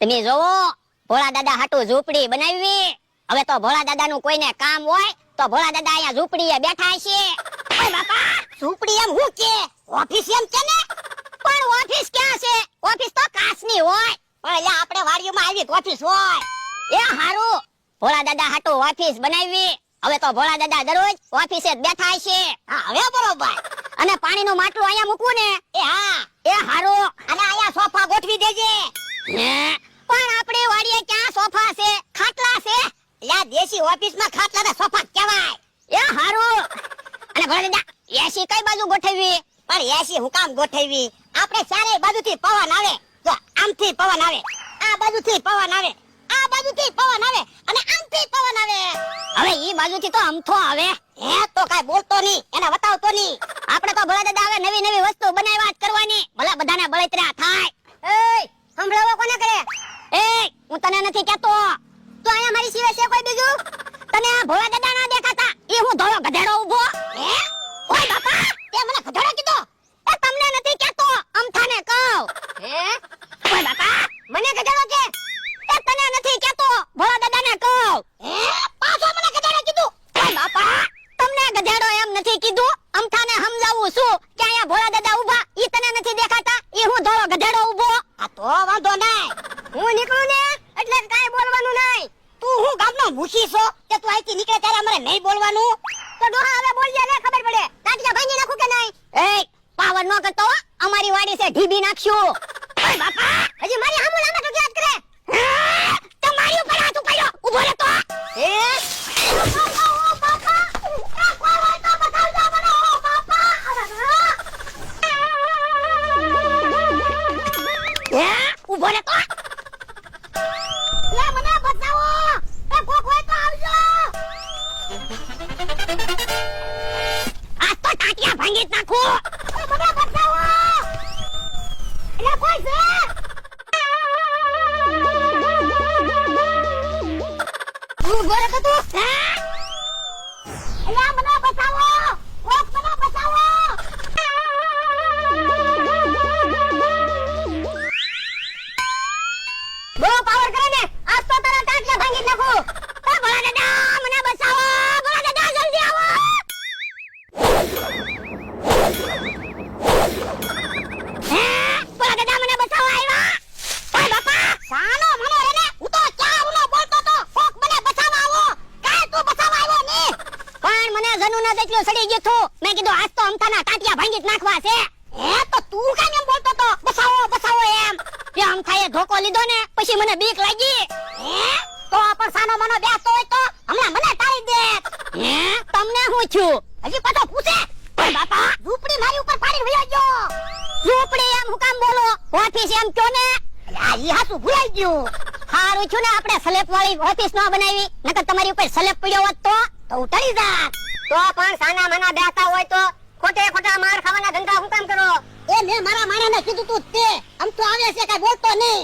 તમે જોવો ભોળા દાદા હાટુ ઝૂંપડી બનાવી. હવે તો ભોળા દાદાનું કોઈને કામ હોય તો ભોળા દાદા અહીંયા ઝૂંપડીએ બેઠા છે. ઓય બાપા, ઝૂંપડી એમ હું કે ઓફિસ એમ કે ને? પણ ઓફિસ ક્યાં છે? ઓફિસ તો કાચની હોય. પણ એટલે આપણે વાડીઓમાં આવી ઓફિસ હોય. એ હારું, ભોળા દાદા હાટુ ઓફિસ બનાવી. હવે તો ભોળા દાદા દરરોજ ઓફિસે જ બેઠા છે. હા હવે બરોબર. અને પાણીનું માટલું અહીંયા મૂકવું ને? એ હા. એ હારું. અને અહીંયા સોફા ગોઠવી દેજે. પણ આપણી વાડીએ ક્યાં સોફા છે? ખાટલા છે. યા દેશી ઓફિસમાં ખાટલાના સોફા કહેવાય. એ હારું. અને ભોળા દાદા એસી કઈ બાજુ ગોઠવવી? પણ એસી હું કામ ગોઠવવી? આપણે ચારે બાજુથી પવન આવે. જો આમથી પવન આવે, આ બાજુથી પવન આવે, આ બાજુથી પવન આવે અને આમથી પવન આવે. હવે ઈ બાજુથી તો અમથો આવે. હે તો કાઈ બોલતો નહીં, એને બતાવતો નહીં. આપણે તો ભોળા દાદા હવે નવી નવી વસ્તુ બનાવ્યા જ કરવાની. ભલા બધાને બળતરા થાય. એય સંભળાવો કોને કરે? એય હું તને નથી કહેતો. તો અહીંયા મારી સિવાય છે કોઈ બીજું? તને આ ભોળા દાદા ના દેખાતા? એ હું ધોળો ગધેડો ઊભો. હે ઓય બાપા, તે મને ગધેડો કીધો? એ તમને નથી કહેતો, અમથાને કહું. હે ઓય બાપા, મને ગધેડો કે? એ તને નથી કહેતો, ભોળા દાદાને કહું. હે પાછો મને ગધેડો કીધું? ઓય બાપા, તમને ગધેડો એમ નથી કીધું, અમથાને સમજાવું છું કે અહીંયા ભોળા દાદા ઊભા, ઈ તને નથી દેખાતા? ઈ હું ધોળો ગધેડો ઊભો. આ તો વાંધો નહીં, હું નીકળું ને એટલે કાઈ બોલવાનું નહીં. તું હું ગામનો મુખી છો કે તું અહીંથી નીકળે ત્યારે અમારે નહીં બોલવાનું? તો ડોહા હવે બોલજે ને, ખબર પડે. તાટિયા ભાંગી નાખું કે નહીં? એય પાવર નો કરતો, અમારી વાડી છે ઢીબી નાખશું. ઓય બાપા, હજી મારી સામુ લાંબા તો યાદ કરે. તો મારી ઉપર હાથ ઉપાડ્યો, ઊભો રહે તો. એ બાપા, કોઈ હોય તો બતાવજો મને. ઓ બાપા, એ ઊભો રહે તો. લે મને બચાવો, એ કોક હોય તો આવજો. આ તો ટાટિયા ભાંગી જ નાખું. એ મને બચાવો. એટલે કોઈ છે? ઊભો રહે તો તું. એટલે મને બચાવો, કોક મને બચાવો. બહુ પાવર કરે ને, આજ તો તારા ટાટિયા ભાંગી નાખું. એ ભોળા દાદા મને બચાવો, ભોળા દાદા જલ્દી આવો. હે ભોળા દાદા મને બચાવો આવ્યા. ઓય બાપા, સાનો મનો રે ને, હું તો ક્યાં ઉનો બોલતો તો, કોક મને બચાવવા આવો. કાઈ તું બચાવવા આવ્યો ને? પણ મને જનુના જેટલું સડી ગયું હતું. મેં કીધું આજ તો અમથાના ટાટિયા ભાંગી જ નાખવા છે. હે તો તું કાઈ એમ બોલતો તો, બચાવો બચાવો એમ. તે અમથાએ ધોકો લીધો ને પછી મને બીક લાગી. હે તો પણ સાનો મનો બેસતો હોય તો હમણાં મને ટાળી દે. હે તમને શું થયું? હજી પાછો પૂછે. ઓય બાપા, ઝૂંપડી મારી ઉપર પાડીને વયો ગયો. ઝૂંપડી એમ હું કામ બોલો? ઓફિસ એમ કયો ને. આ ઈ હાસુ ભૂલાઈ ગયું. હારું છું ને આપણે સ્લેપ વાળી ઓફિસ ન બનાવી, નકર તમારી ઉપર સ્લેપ પડ્યો હોત તો ઉતરી જાત. તો પણ સાના માના બેસતા હોય તો ખોટે ખોટા માર ખાવાના ધંધા હું કામ કરો? એ મેં મારા માણાને કીધું તું તે આમ તો આવે છે કઈ બોલતો નહીં.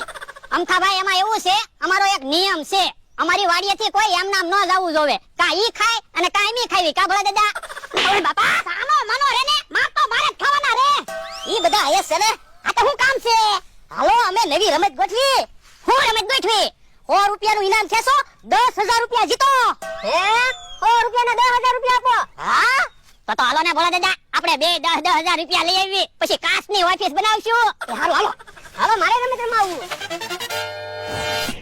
અમથાભાઈ એમાં એવું છે, અમારો એક નિયમ છે, અમારી વાડીએથી કોઈ એમ નામ ન જાવું જોવે. કા ઈ ખાય અને કા મી ખાવી. કા ભોળા દાદા? ઓય બાપા, સાનો માનો રે ને, માર તો મારે જ ખાવાના રે. ઈ બધા આયે છે ને, આ તો હું કામ છે? હાલો અમે નવી રમત ગોઠવી. હું રમત ગોઠવી? 100 રૂપિયાનું ઇનામ થેસો, 10,000 રૂપિયા જીતો. હે 100 રૂપિયાના 10,000 રૂપિયા આપો. હા તો હાલો ને ભોળા દાદા, આપણે બે 10,000 રૂપિયા લઈ આવી, પછી કાચની ઓફિસ બનાવશું. હાલો હાલો હાલો, મારે રમત રમાવું.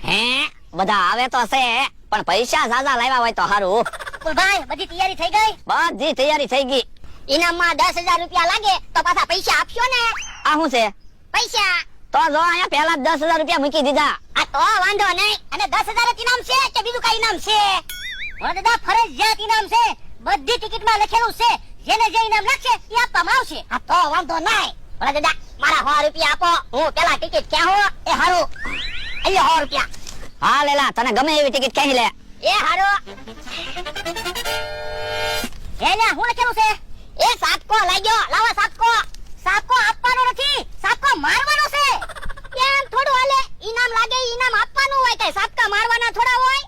હે બધા આવે તો છે, પણ પૈસા ઝાઝા લાવ્યા હોય તો હારું. ભાઈ બધી તૈયારી થઈ ગઈ? બધી તૈયારી થઈ ગઈ. ઇનામમાં 10,000 રૂપિયા લાગે તો પાછા પૈસા આપશો ને? આ શું છે? પૈસા તો જો અહીંયા પહેલા 10,000 રૂપિયા મૂકી દીધા. આ તો વાંધો નહીં. અને 10,000 જ ઇનામ છે કે બીજું કઈ ઇનામ છે? ભોળા દાદા ફરજિયાત ઇનામ છે, બધી ટિકિટમાં લખેલું છે, જેને જે ઇનામ લાગશે એ આપવામાં આવશે. આ તો વાંધો નહીં. ભોળા દાદા મારા 100 રૂપિયા આપો, હું પેલા ટિકિટ ક્યાં હો? એ હારું અહીંયા 100 રૂપિયા. હા લેલા, તને ગમે એવી ટિકિટ ક્યાં લે. એ હારું. એ લે હું લખેલું છે? એ સાપકો લાગ્યો, લાવો સાપકો. સાપકો આપવાનો નથી, સાપકો મારવાનો છે. કેમ થોડું હાલે? ઇનામ લાગે ઇનામ આપવાનું હોય, કઈ સાપકા મારવાના થોડા હોય?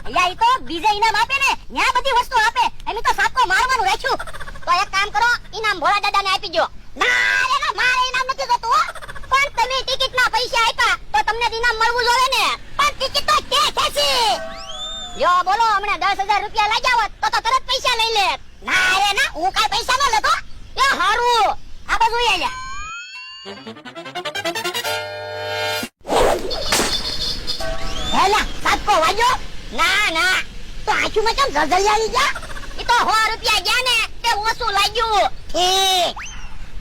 અલ્યા ઈ તો બીજે ઇનામ આપે ને, ન્યા બધી વસ્તુ આપે, એમ તો સાપકો મારવાનું રાખ્યું. તો એક કામ કરો, ઇનામ ભોળા દાદાને આપી દો. ના રે ના, મારે ઇનામ નથી જોતું. પણ તમે ટિકિટના પૈસા આપ્યા તો તમને ઇનામ મળવું જોવે ને પણ ટિકિટ તો કે ખેંચી યો બોલો હમણાં 10,000 રૂપિયા લાગ્યા હોત તો તરત પૈસા લઈ લે ના રે ના હું કાઈ પૈસા ન લેતો યો હારું આ બાજુ આયા હેલા સાતકો વાગ્યો ના ના તો આંખમાં કેમ ઝળઝળી આવી ગયા ઈ તો 100 રૂપિયા ગયા ને તે ઓછું લાગ્યું ઠીક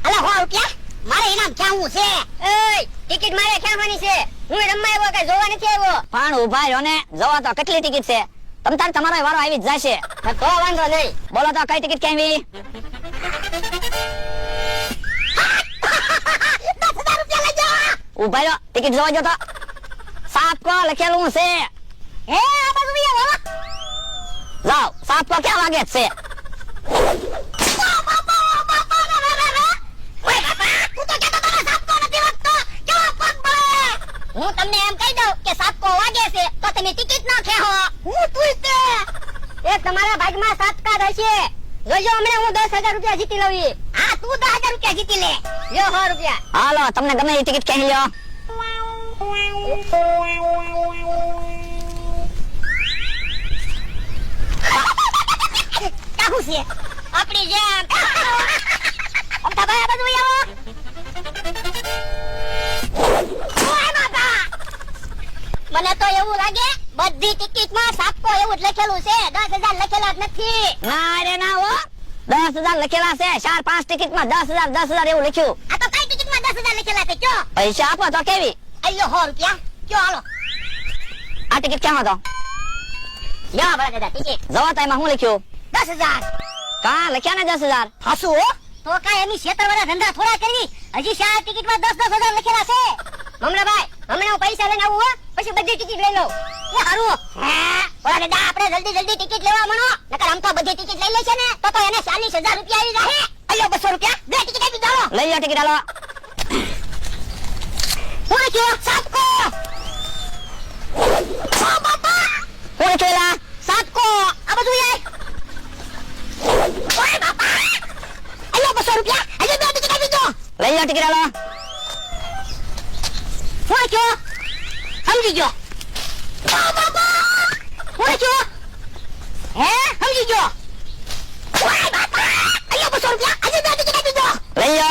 અલા 100 રૂપિયા મારે ઇનામ ક્યાંવું છે એય ટિકિટ મારે ક્યાંવાની છે હું રમવા આવ્યો કે જોવા નથી આવ્યો પણ ઉભા રહ્યો ને જોવા તો કેટલી ટિકિટ છે તમતાર તમારો વારો આવી જ જશે તો વાંધો નહીં બોલો તો કઈ ટિકિટ કેવી 10,000 રૂપિયા લઈ જાઓ ઉભા રહ્યો ટિકિટ જોવા જો તો સાપકો લખેલું છે હે આ બાજુ આવો જાઓ સાપકો ક્યાં વાગે છે હું તમને એમ કહી દઉં કે સાપકો વાગે છે તો તમે ટિકિટ ના ખેહો હું તું તે એ તમારા ભાગમાં સાપકા હશે જોજો હમણાં હું 10,000 રૂપિયા જીતી લઉં હા તું 10,000 રૂપિયા જીતી લે લ્યો 100 રૂપિયા હાલો તમને ગમે એ ટિકિટ કહી લ્યો કાહું છે આપણી જેમ અમતા ભાઈ આ બાજુ આવો મને તો એવું લાગે બધી ટિકિટમાં સાપકો એવું જ લખેલું છે 10,000 લખેલા જ નથી ના રે ના હો 10,000 લખેલા છે 4-5 ટિકિટમાં 10,000 એવું લખ્યું આ તો કઈ ટિકિટમાં 10,000 લખેલા છે કયો પૈસા આપો તો કેવી અલ્યો 100 રૂપિયા કયો હાલો આ ટિકિટ ક્યાં હતો લ્યો બરાબર દાદા ટિકિટ જોવા તો એમાં શું લખ્યું 10,000 કા લખ્યા ને 10,000 હાસુ તો કાઈ એની શેતરવાળા ધંધા થોડા કરવી હજી 4 ટિકિટમાં 10,000 લખેલા છે મમરાભાઈ હમણાં હું પૈસા લઈને આવું હો પછી બધી ટિકિટ લઈ લઉં એ હારું ઓલા દાદા આપણે જલ્દી ટિકિટ લેવા મણો નકર આમ તો બધી ટિકિટ લઈ લેશે ને તો એને 40,000 રૂપિયા આવી જાહે અલ્યો 200 રૂપિયા બે ટિકિટ આપી દો લઈ લો ટિકિટ હાલો હું કયો સાતકો ઓ બાપા કોણ કેલા સાતકો આ બધું આય ઓય બાપા અલ્યો 200 રૂપિયા હજી બે ટિકિટ આપી દો લઈ લો ટિકિટ હાલો હું કયો સમજી ગયો ઓ બાપા હું કયો હે સમજી ગયો ઓય બાપા અલ્યો 200 રૂપિયા હજી બે ટિકિટ આપી દો લઈ લો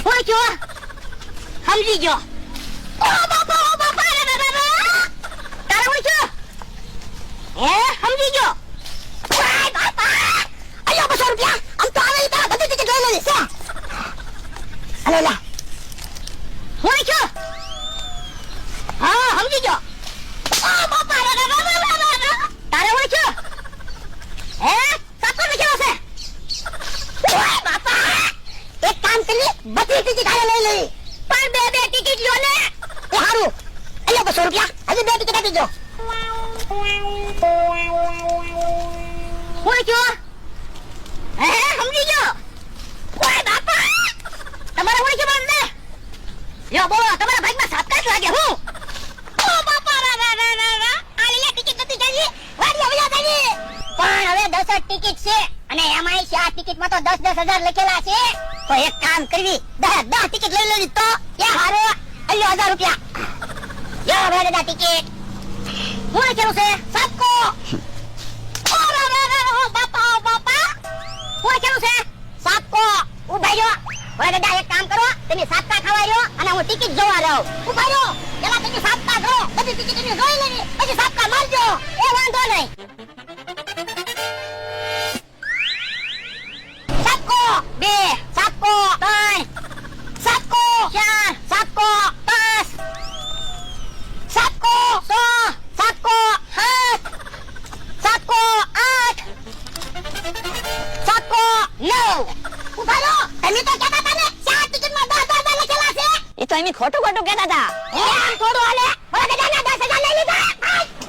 હું કયો સમજી ગયો ઓ બાપા રે તારે હું કયો હે સમજી ગયો ઓય બાપા અલ્યો 200 રૂપિયા આમ તો આવે ઈ બધી ટિકિટ લઈ લેલી છે અલે લા હું કયો હા સમજી ગયો ઓ બાપા રે તારે હું કયો હે સાતો લખ્યો છે ઓય બાપા એક કામ કરી બધી ટિકિટ આલે લઈ લે પણ બે ટિકિટ લ્યો ને એ હારું અલ્યો 200 રૂપિયા હજી બે ટિકિટ આપી દો હું કયો હે સમજી ગયો ઓય બાપા તમારે હું કયો બંધ યો બોલો તમારા ભાગમાં સાપકા જ લાગે હું ઓ બાપા આ લે ટિકિટ નથી જઈ વાડી આવી જાવી પણ હવે 10 ટિકિટ છે અને એમાંય 4 ટિકિટમાં તો 10,000 લખેલા છે તો એક કામ કરવી 10 ટિકિટ લઈ લેવી તો કે હારો અલ્યો 1,000 રૂપિયા યો ભાઈ દાદા ટિકિટ હું લખેલું છે સાપકો ઓ બાપા હું લખેલું છે સાપકો ઉભા રહ્યો ભાઈ દાદા એક કામ કરો તમે સાપકા ખાવા રહ્યો અને હું ટિકિટ જોવા રહું ઉભા રહ્યો પેલા તમે સાપકા કરો બધી ટિકિટ તમે જોઈ લેવી પછી સાપકા મારજો એ વાંધો નહીં સાપકો 2 સાપકો 3 સાપકો 4 સાપકો 5 સાપકો 6 સાપકો 7 સાપકો 8 સાપકો 9 ઉભા રહ્યો તમે તો કહેતા હતા ને 4 ટિકિટમાં 10,000 લખેલા છે એ તો એમ ખોટું કહેતા હતા એ આમ થોડું હાલે ઓલા દાદાના 10,000 લઈ લીધા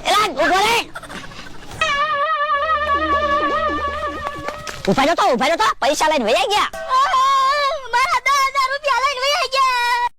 એલા ઉભો રે ઉભા રહ્યો તો પૈસા લઈને વયા ગયા